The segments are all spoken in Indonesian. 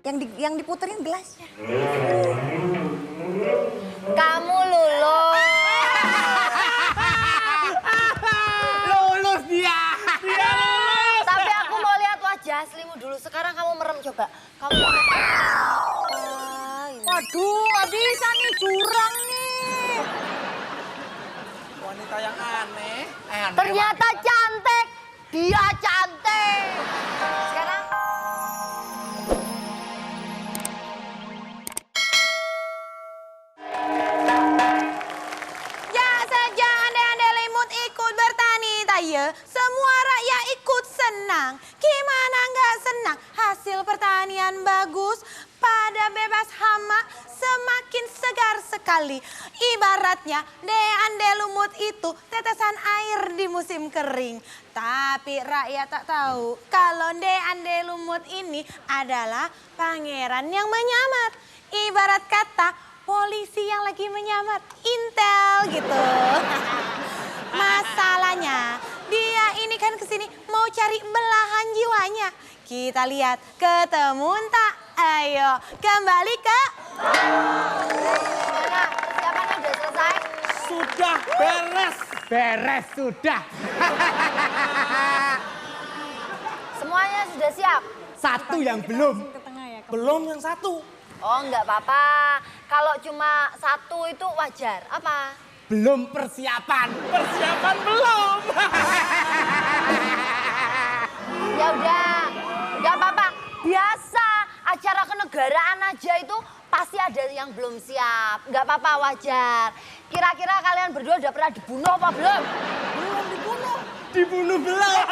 Yang diputerin gelasnya. Kamu lulus. Lulus dia. Dia lulus. Tapi aku mau lihat wajah aslimu dulu. Sekarang kamu merem coba. Kamu Waduh, nggak bisa nih, curang nih. Wanita yang aneh. ternyata cantik. Dia cantik. Sekarang Ya saja ande-ande limut ikut bertani taye, semua rakyat ikut senang. Gimana nggak senang? Hasil pertanian bagus, pada bebas hama, semakin segar sekali. Ibaratnya ande lumut itu tetesan air di musim kering. Tapi rakyat tak tahu kalau ande lumut ini adalah pangeran yang menyamar. Ibarat kata polisi yang lagi menyamar, intel gitu. Masalahnya, dia ini kan kesini mau cari belahan jiwanya. Kita lihat, ketemu tak? Ayo, kembali ke... gimana? Persiapannya udah selesai? Sudah beres. Beres sudah. Semuanya sudah siap? Satu yang belum. Ke tengah ya. Belum yang satu. Oh enggak apa-apa. Kalau cuma satu itu wajar. Apa? Belum persiapan. Persiapan belum. Ya udah, enggak apa-apa. Biasa acara kenegaraan aja itu pasti ada yang belum siap. Enggak apa-apa, wajar. Kira-kira kalian berdua udah pernah dibunuh apa belum? Belum dibunuh. Dibunuh belum.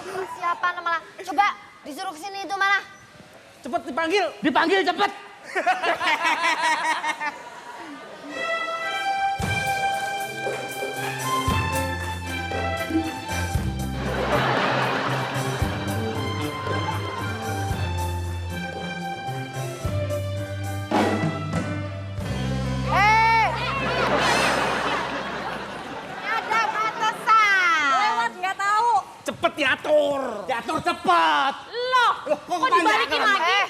Persiapan malah. Coba disuruh kesini itu mana? Cepet dipanggil. Dipanggil cepet. Ada batasan. Lewat nggak tahu. Cepet diatur. Diatur cepet. Loh, kok dibalikin lagi?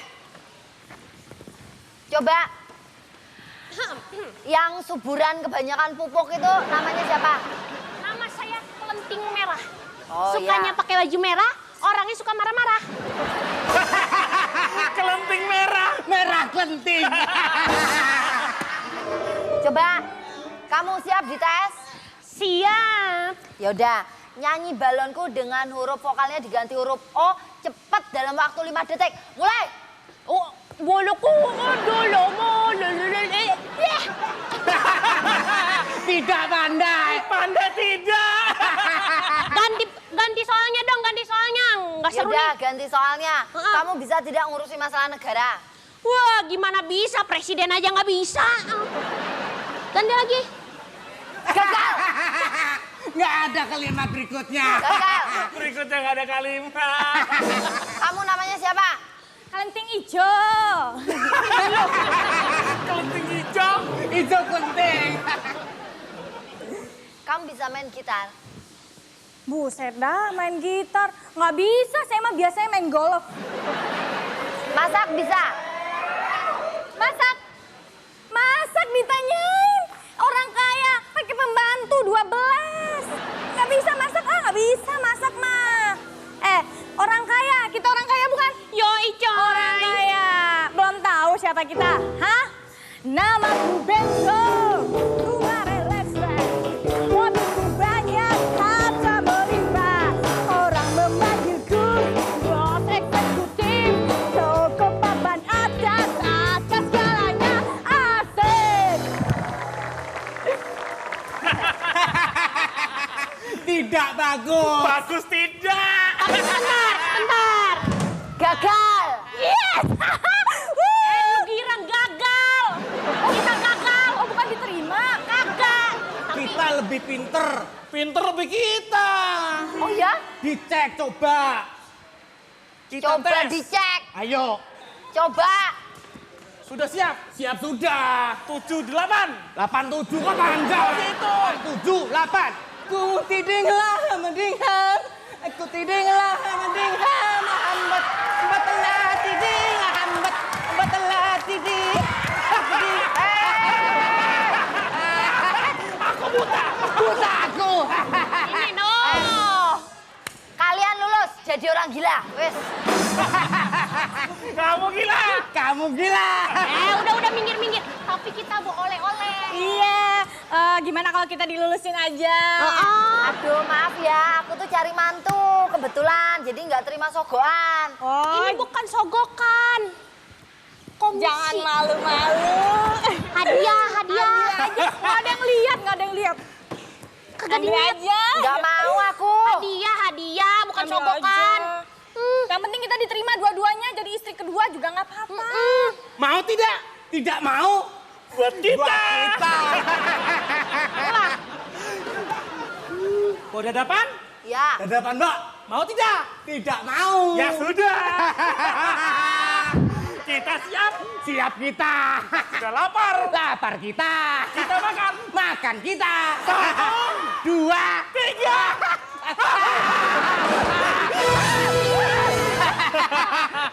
Coba. Yang suburan kebanyakan pupuk itu namanya siapa? Nama saya Kelenting Merah. Oh, Sukanya iya. pakai baju merah, orangnya suka marah-marah. Kelenting merah. Merah kelenting. Coba, kamu siap dites? Siap. Yaudah, nyanyi balonku dengan huruf vokalnya diganti huruf O, cepet dalam waktu 5 detik. Mulai! Oh, boloku dulu mau Tidak pandai. Pandai tidak. ganti soalnya dong, ganti soalnya. Nggak seru Yaudah, nih. ganti soalnya. Heeh. Kamu bisa tidak ngurusi masalah negara? Wah, gimana bisa? Presiden aja nggak bisa. Ganti lagi. Gagal! Nggak ada kalimat berikutnya. Gagal! Berikutnya nggak ada kalimat. Kamu namanya siapa? Kelenting hijau. Kelenting hijau. Hijau kelenting. Kamu bisa main gitar? Buset dah, main gitar. Nggak bisa, saya mah biasanya main golf. Masak bisa? Masak? Masak ditanyain. Orang kaya pakai pembantu 12. Nggak bisa masak, nggak bisa masak mah. Orang kaya, kita orang kaya bukan? Yoi coy. Orang kaya. Belum tahu siapa kita? Hah? Namaku Benzo. Rumah restoran. Mobilku banyak, harta melimpah. Orang memanggilku bos eksekutif. Toko papan atas, atas segalanya asik. Tidak bagus. Bagus tidak. Bentar. Gagal! Yes! Lu kira gagal. Kita gagal. Oh, bukan diterima. Kagak. Kita lebih pinter. Pinter lebih kita. Oh ya? Dicek coba. Kita Coba tes. dicek. Ayo. Coba. Sudah siap? Siap sudah. 7, 8. 8, 7 kok panjang. Itu. 7, 8. Ku tidinglah mendingan. Aku tidinglah mendingan. hambet, betelah tiding, hambet, betelah tiding. Aku buta aku. Ini no. Kalian lulus jadi orang gila. Wes. Kamu gila. Udah minggir. Tapi kita mau oleh-oleh. Iya, gimana kalau kita dilulusin aja? Aduh maaf ya, aku tuh cari mantu kebetulan, jadi nggak terima sogokan. Ini bukan sogokan. Komisi. Jangan malu-malu. Hadiah. Aja, nggak ada yang lihat. Kagak Ambil dilihat. aja. Nggak mau aku. Hadiah, bukan Ambil sogokan. aja. Yang penting kita diterima dua-duanya, jadi istri kedua juga nggak apa-apa. Mau tidak? Tidak mau. Buat kita. Mau dadapan? Ya. Dadapan, Mbak. Mau tidak? Tidak mau. Ya sudah. Kita siap? Siap kita. Sudah lapar? Lapar kita. Kita makan? Makan kita. 1, 2, 3.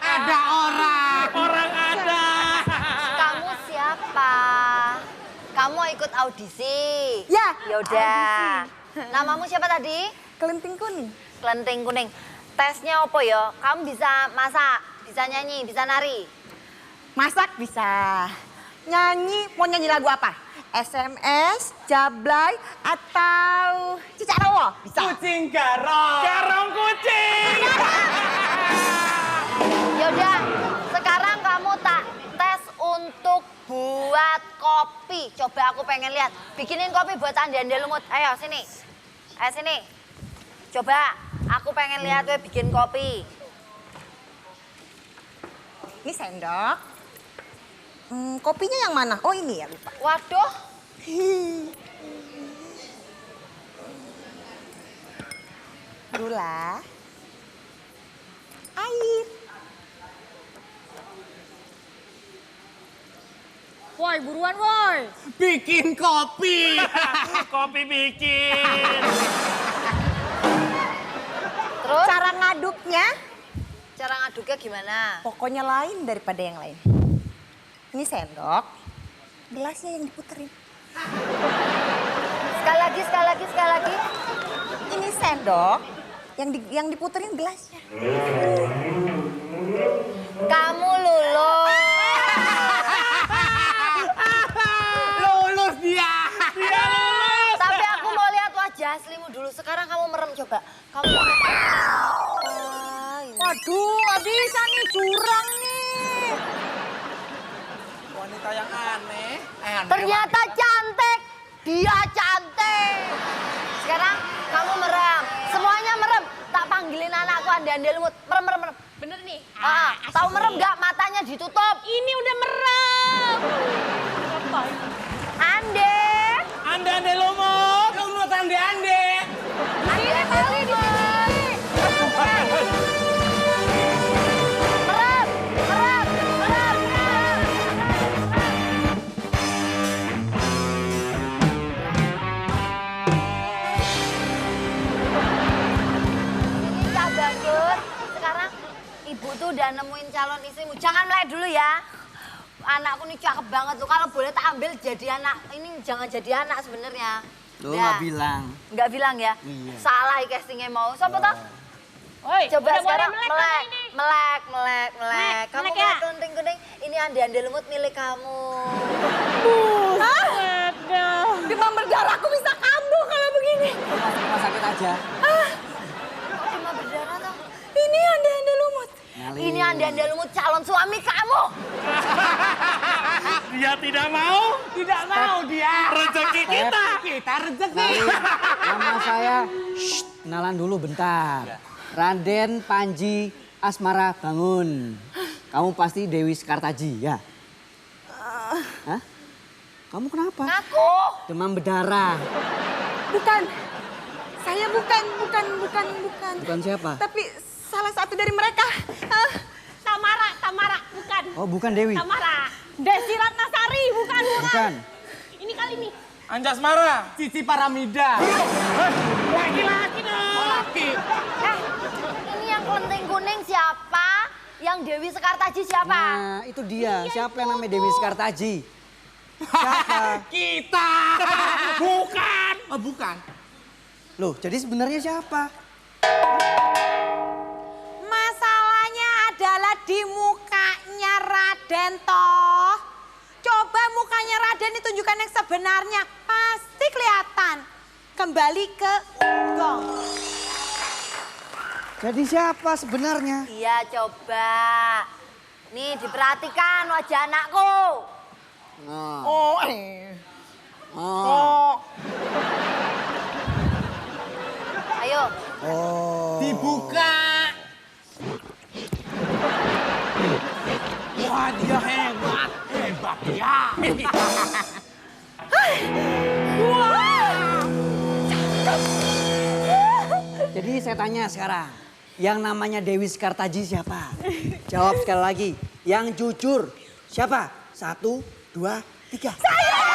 Ada orang. Orang ada. Kamu siapa? Kamu ikut audisi? Ya, Yaudah. Namamu siapa tadi? Kelenting kuning. Kelenting kuning. Tesnya apa ya? Kamu bisa masak, bisa nyanyi, bisa nari. Masak bisa. Nyanyi, mau nyanyi lagu apa? SMS, Jablay, atau Cicak Rawa? Bisa. Kucing garong. Garong kucing. Yaudah, sekarang kamu tak tes untuk buat kopi. Coba aku pengen lihat. Bikinin kopi buat Ande-Ande Lumut. Ayo sini. Ayo sini. Coba, aku pengen lihat gue bikin kopi. Ini sendok. Kopinya yang mana? Oh ini ya, lupa. Waduh, Gula. Air. Woi, buruan woi. Bikin kopi. Kopi bikin. terus Cara ngaduknya cara ngaduknya gimana? pokoknya lain daripada yang lain. Ini sendok, gelasnya yang diputerin. Sekali lagi. Ini sendok, yang diputerin gelasnya. Kamu lulus. Lulus dia. Dia lulus. Tapi aku mau lihat wajah aslimu dulu. Sekarang kamu merem coba. Kamu. Waduh, nggak bisa nih, curang nih. Wanita yang aneh. Ternyata cantik. Dia cantik. Sekarang kamu merem. Semuanya merem. Tak panggilin anakku Ande-Ande Lumut. Merem. Bener nih. Tahu merem nggak? Matanya ditutup. Ini udah merem. Ande. Ande-Ande Lumut. Lumut Ande-Ande. Ande kali di sini. Merem. Ini Cak Bagus. Sekarang ibu tuh udah nemuin calon istrimu. Jangan melek dulu ya. Anakku nih cakep banget loh. Kalau boleh tak ambil jadi anak. Ini jangan jadi anak sebenarnya. Lo nggak bilang. Nggak bilang ya? Iya. Salah castingnya mau. Siapa tau? Woi, Coba udah sekarang boleh melek ini. melek. Kamu melek mau ya? kelenting kuning, ini Ande-Ande Lumut milik kamu. Demam berdarahku bisa kambuh kalau begini. Masuk rumah sakit aja. Kok demam berdarah toh? Ini Ande-Ande Lumut. Nyali. Ini Ande-Ande Lumut calon suami kamu. Dia tidak mau. Tidak mau dia. Rezeki kita. Kita rezeki. Nama saya, kenalan dulu bentar. Raden Panji Asmara Bangun. Kamu pasti Dewi Sekartaji, ya? Hah? Kamu kenapa? Ngaku. Demam berdarah. Bukan. Saya bukan. Bukan siapa? Tapi salah satu dari mereka. Tamara, bukan. Oh, bukan Dewi. Tamara. Desi Ratnasari, bukan. Bukan. Ini kali nih. Anjasmara. Cici Paramida. Laki-laki dong. Laki. Ini yang kelenting kuning siapa? yang Dewi Sekartaji siapa? Nah, itu dia. Siapa yang namanya Dewi Sekartaji? Siapa? Kita. Bukan. Oh, bukan. Loh, jadi sebenarnya siapa? Masalahnya adalah di mukanya Raden toh. Coba mukanya Raden ditunjukkan yang sebenarnya. Pasti kelihatan. Kembali ke gong. Jadi siapa sebenarnya? Iya coba. Nih diperhatikan wajah anakku. Nah. Oh, Oh. Ayo. Oh. Dibuka. Wah, dia hebat. Hebat dia. Jadi saya tanya sekarang, yang namanya Dewi Sekartaji siapa? Jawab sekali lagi, yang jujur siapa? 1, 2, 3. Saya!